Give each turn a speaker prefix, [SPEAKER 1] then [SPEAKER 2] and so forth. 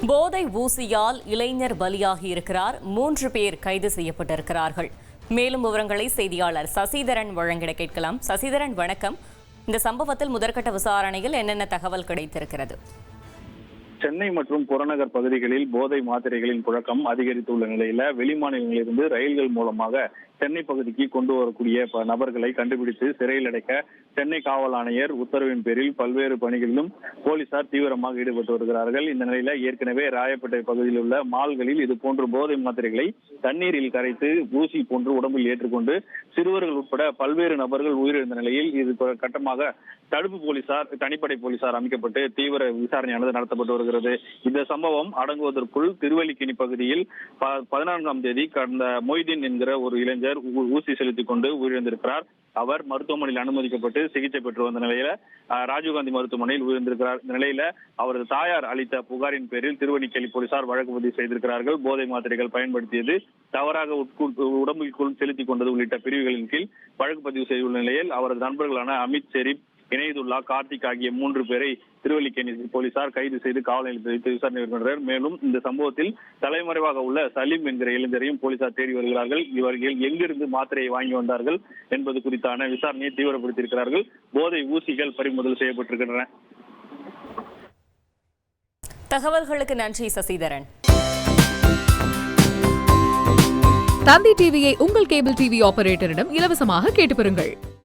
[SPEAKER 1] போதை ஊசியால் இளைஞர் பலியாகி இருக்கிறார். 3 பேர் கைது செய்யப்பட்டிருக்கிறார்கள். மேலும் விவரங்களை செய்தியாளர் சசிதரன் வழங்கிட கேட்கலாம். சசிதரன், வணக்கம். இந்த சம்பவத்தில் முதற்கட்ட விசாரணையில் என்னென்ன தகவல் கிடைத்திருக்கிறது?
[SPEAKER 2] சென்னை மற்றும் புறநகர் பகுதிகளில் போதை மாத்திரைகளின் புழக்கம் அதிகரித்துள்ள நிலையில வெளிமாநிலங்களிலிருந்து ரயில்கள் மூலமாக சென்னை பகுதிக்கு கொண்டு வரக்கூடிய நபர்களை கண்டுபிடித்து சிறையில் அடைக்க சென்னை காவல் ஆணையர் உத்தரவின் பேரில் பல்வேறு பணிகளிலும் போலீசார் தீவிரமாக ஈடுபட்டு வருகிறார்கள். இந்த நிலையில ஏற்கனவே ராயப்பேட்டை பகுதியில் உள்ள மால்களில் இது போன்ற போதை மாத்திரைகளை தண்ணீரில் கரைத்து ஊசி போன்று உடம்பில் ஏற்றுக்கொண்டு சிறுவர்கள் உட்பட பல்வேறு நபர்கள் உயிரிழந்த நிலையில் இது கட்டமாக தடுப்பு போலீசார், தனிப்படை போலீசார் அமைக்கப்பட்டு தீவிர விசாரணையானது நடத்தப்பட்டு வருகிறது. இந்த சம்பவம் அடங்குவதற்குள் திருவல்லிக்கேணி பகுதியில் 14ஆம் தேதி கடந்த மொய்தீன் என்கிற ஒரு இளைஞர் ஊசி செலுத்திக் கொண்டு உயிரிழந்திருக்கிறார். அவர் மருத்துவமனையில் அனுமதிக்கப்பட்டு சிகிச்சை பெற்று வந்த நிலையில ராஜீவ்காந்தி மருத்துவமனையில் உயிரிழந்திருக்கிறார். இந்த நிலையில அவரது தாயார் அளித்த புகாரின் பேரில் திருவல்லிக்கேணி போலீசார் வழக்கு பதிவு செய்திருக்கிறார்கள். போதை மாத்திரைகள் பயன்படுத்தியது, தவறாக உடம்புக்குள் செலுத்திக் கொண்டது உள்ளிட்ட பிரிவுகளின் கீழ் வழக்கு பதிவு செய்துள்ள நிலையில் அவரது நண்பர்களான அமித் ஷெரீப், இணையதுல்லா, கார்த்திக் ஆகிய 3 பேரை திருவல்லிக்கேணி போலீசார் கைது செய்து காவல் நிலையத்தில் வைத்து விசாரணை வருகின்றனர். மேலும் இந்த சம்பவத்தில் தலைமறைவாக உள்ள சலீம் என்கிற இளைஞரையும் போலீசார் தேடி வருகிறார்கள். இவர்கள் எங்கிருந்து மாத்திரையை வாங்கி வந்தார்கள் என்பது குறித்தான விசாரணையை தீவிரப்படுத்தியிருக்கிறார்கள். போதை ஊசிகள் பறிமுதல் செய்யப்பட்டிருக்கின்றன.
[SPEAKER 1] தகவல்களுக்கு நன்றி சசிதரன்.
[SPEAKER 3] தந்தி டிவியை உங்கள் கேபிள் டிவி ஆபரேட்டரிடம் இலவசமாக கேட்டு பெறுங்கள்.